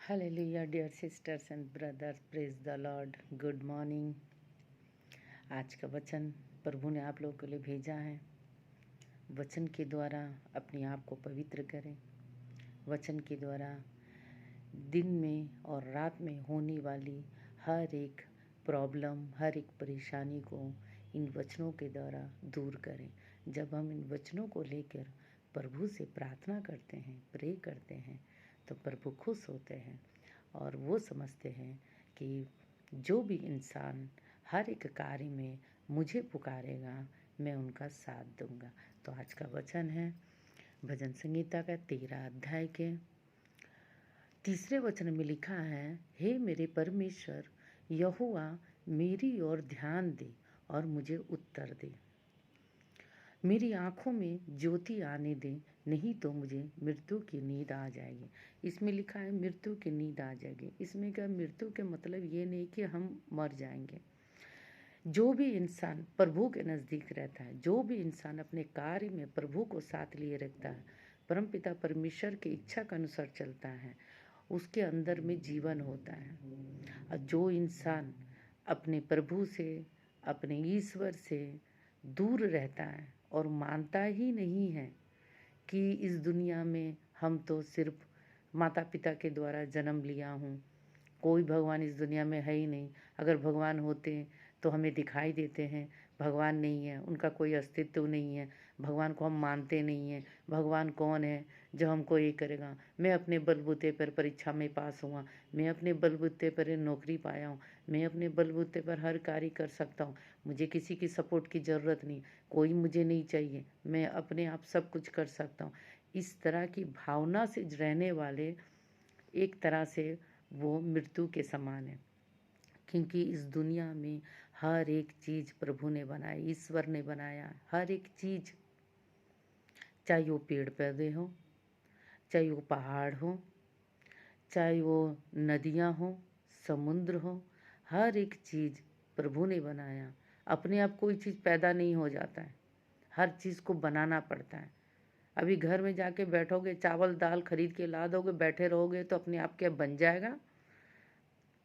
Hallelujah dear sisters and brothers, praise the lord. Good morning. आज का वचन प्रभु ने आप लोगों के लिए भेजा है। वचन के द्वारा अपने आप को पवित्र करें। वचन के द्वारा दिन में और रात में होने वाली हर एक प्रॉब्लम, हर एक परेशानी को इन वचनों के द्वारा दूर करें। जब हम इन वचनों को लेकर प्रभु से प्रार्थना करते हैं, प्रे करते हैं, तो प्रभु खुश होते हैं और वो समझते हैं कि जो भी इंसान हर एक कार्य में मुझे पुकारेगा, मैं उनका साथ दूंगा। तो आज का वचन है भजन संहिता का 13 अध्याय के 3 वचन में लिखा है, हे मेरे परमेश्वर यहोवा, मेरी ओर ध्यान दे और मुझे उत्तर दे। मेरी आँखों में ज्योति आने दे, नहीं तो मुझे मृत्यु की नींद आ जाएगी। इसमें लिखा है मृत्यु की नींद आ जाएगी। इसमें क्या, मृत्यु के मतलब ये नहीं कि हम मर जाएंगे। जो भी इंसान प्रभु के नज़दीक रहता है, जो भी इंसान अपने कार्य में प्रभु को साथ लिए रखता है, परमपिता परमेश्वर की इच्छा के अनुसार चलता है, उसके अंदर में जीवन होता है। और जो इंसान अपने प्रभु से, अपने ईश्वर से दूर रहता है और मानता ही नहीं है कि इस दुनिया में हम तो सिर्फ माता पिता के द्वारा जन्म लिया हूँ, कोई भगवान इस दुनिया में है ही नहीं। अगर भगवान होते तो हमें दिखाई देते हैं, भगवान नहीं है, उनका कोई अस्तित्व नहीं है, भगवान को हम मानते नहीं हैं। भगवान कौन है जो हमको ये करेगा? मैं अपने बलबूते पर परीक्षा में पास हुआ, मैं अपने बलबूते पर नौकरी पाया हूँ, मैं अपने बलबूते पर हर कार्य कर सकता हूँ, मुझे किसी की सपोर्ट की ज़रूरत नहीं, कोई मुझे नहीं चाहिए, मैं अपने आप सब कुछ कर सकता हूँ। इस तरह की भावना से रहने वाले एक तरह से वो मृत्यु के समान है। क्योंकि इस दुनिया में हर एक चीज़ प्रभु ने बनाई, ईश्वर ने बनाया। हर एक चीज़, चाहे वो पेड़ पौधे हो, चाहे वो पहाड़ हो, चाहे वो नदियाँ हो, समुद्र हो, हर एक चीज़ प्रभु ने बनाया। अपने आप कोई चीज़ पैदा नहीं हो जाता है, हर चीज़ को बनाना पड़ता है। अभी घर में जाके बैठोगे, चावल दाल खरीद के ला दोगे, बैठे रहोगे तो अपने आप क्या बन जाएगा?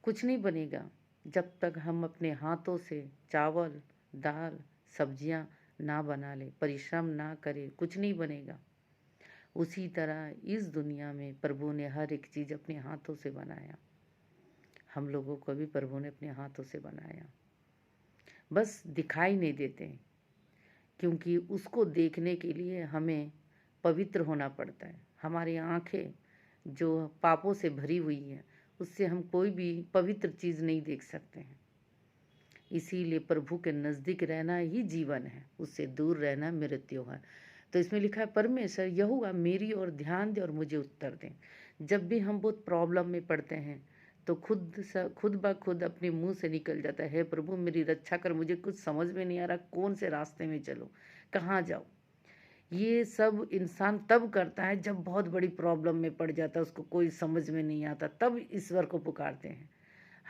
कुछ नहीं बनेगा। जब तक हम अपने हाथों से चावल दाल सब्जियां ना बना ले, परिश्रम ना करें, कुछ नहीं बनेगा। उसी तरह इस दुनिया में प्रभु ने हर एक चीज़ अपने हाथों से बनाया। हम लोगों को भी प्रभु ने अपने हाथों से बनाया, बस दिखाई नहीं देते, क्योंकि उसको देखने के लिए हमें पवित्र होना पड़ता है। हमारी आँखें जो पापों से भरी हुई हैं, उससे हम कोई भी पवित्र चीज़ नहीं देख सकते हैं। इसीलिए प्रभु के नज़दीक रहना ही जीवन है, उससे दूर रहना मृत्यु है। तो इसमें लिखा है, परमेश्वर यहोवा मेरी ओर ध्यान दे और मुझे उत्तर दें। जब भी हम बहुत प्रॉब्लम में पड़ते हैं तो खुद ब खुद अपने मुंह से निकल जाता है, हे प्रभु मेरी रक्षा कर, मुझे कुछ समझ में नहीं आ रहा, कौन से रास्ते में चलूँ, कहाँ जाऊँ। ये सब इंसान तब करता है जब बहुत बड़ी प्रॉब्लम में पड़ जाता है, उसको कोई समझ में नहीं आता, तब ईश्वर को पुकारते हैं।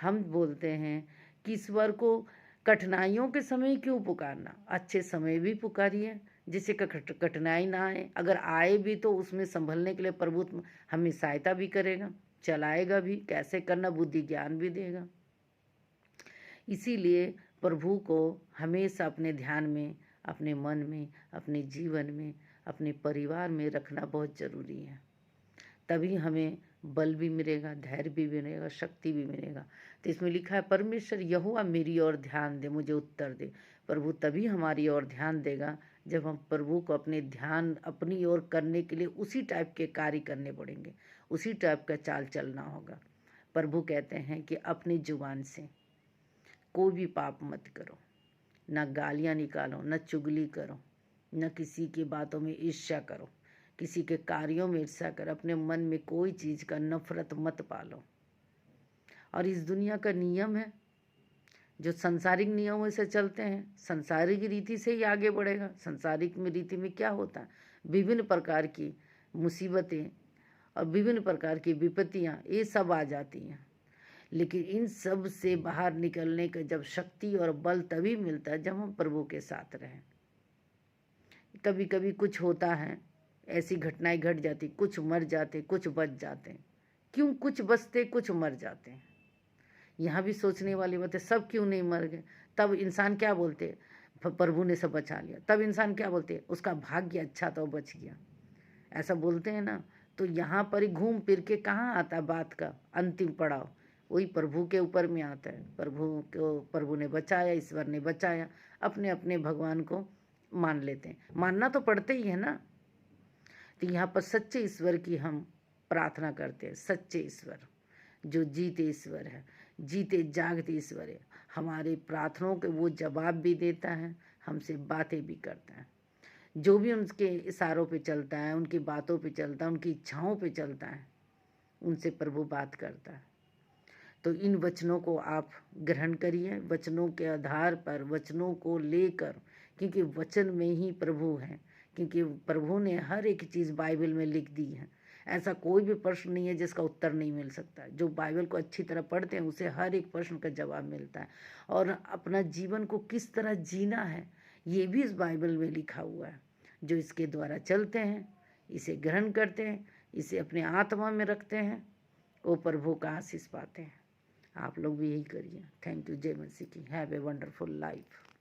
हम बोलते हैं कि ईश्वर को कठिनाइयों के समय क्यों पुकारना, अच्छे समय भी पुकारिए जिससे कठिनाई ना आए। अगर आए भी तो उसमें संभलने के लिए प्रभु हमें सहायता भी करेगा, चलाएगा भी, कैसे करना बुद्धि ज्ञान भी देगा। इसीलिए प्रभु को हमेशा अपने ध्यान में, अपने मन में, अपने जीवन में, अपने परिवार में रखना बहुत ज़रूरी है। तभी हमें बल भी मिलेगा, धैर्य भी मिलेगा, शक्ति भी मिलेगा। तो इसमें लिखा है, परमेश्वर यहोवा मेरी ओर ध्यान दे, मुझे उत्तर दे। प्रभु तभी हमारी ओर ध्यान देगा जब हम प्रभु को अपने ध्यान अपनी ओर करने के लिए उसी टाइप के कार्य करने पड़ेंगे, उसी टाइप का चाल चलना होगा। प्रभु कहते हैं कि अपनी जुबान से कोई भी पाप मत करो, न गालियाँ निकालो, न चुगली करो, न किसी की बातों में ईर्ष्या करो, किसी के कार्यों में ईर्ष्या कर, अपने मन में कोई चीज़ का नफरत मत पालो। और इस दुनिया का नियम है, जो संसारिक नियमों से चलते हैं, संसारिक रीति से ही आगे बढ़ेगा। संसारिक में रीति में क्या होता है, विभिन्न प्रकार की मुसीबतें और विभिन्न प्रकार की विपत्तियाँ ये सब आ जाती हैं। लेकिन इन सब से बाहर निकलने का जब शक्ति और बल तभी मिलता है जब हम प्रभु के साथ रहें। कभी कभी कुछ होता है, ऐसी घटनाएं घट जाती, कुछ मर जाते, कुछ बच जाते, क्यों कुछ बचते कुछ मर जाते हैं। यहाँ भी सोचने वाली बात है, सब क्यों नहीं मर गए। तब इंसान क्या बोलते, प्रभु ने सब बचा लिया। तब इंसान क्या बोलते, उसका भाग्य अच्छा था, बच गया, ऐसा बोलते हैं ना। तो यहाँ पर ही घूम फिर के कहाँ आता बात का अंतिम पड़ाव, वही प्रभु के ऊपर में आता है। प्रभु ने बचाया, ईश्वर ने बचाया, अपने अपने भगवान को मान लेते हैं। मानना तो पड़ते ही है ना। तो यहाँ पर सच्चे ईश्वर की हम प्रार्थना करते हैं। सच्चे ईश्वर जो जीते ईश्वर है, जीते जागते ईश्वर है, हमारे प्रार्थनाओं के वो जवाब भी देता है, हमसे बातें भी करता है। जो भी उनके इशारों पे चलता है, उनकी बातों पे चलता है, उनकी इच्छाओं पे चलता है, उनसे प्रभु बात करता है। तो इन वचनों को आप ग्रहण करिए, वचनों के आधार पर, वचनों को लेकर, क्योंकि वचन में ही प्रभु है। क्योंकि प्रभु ने हर एक चीज़ बाइबल में लिख दी है। ऐसा कोई भी प्रश्न नहीं है जिसका उत्तर नहीं मिल सकता। जो बाइबल को अच्छी तरह पढ़ते हैं उसे हर एक प्रश्न का जवाब मिलता है। और अपना जीवन को किस तरह जीना है ये भी इस बाइबल में लिखा हुआ है। जो इसके द्वारा चलते हैं, इसे ग्रहण करते हैं, इसे अपने आत्मा में रखते हैं, वो प्रभु का आशीष पाते हैं। आप लोग भी यही करिए। Thank you. जय मसीह की। Have a wonderful life.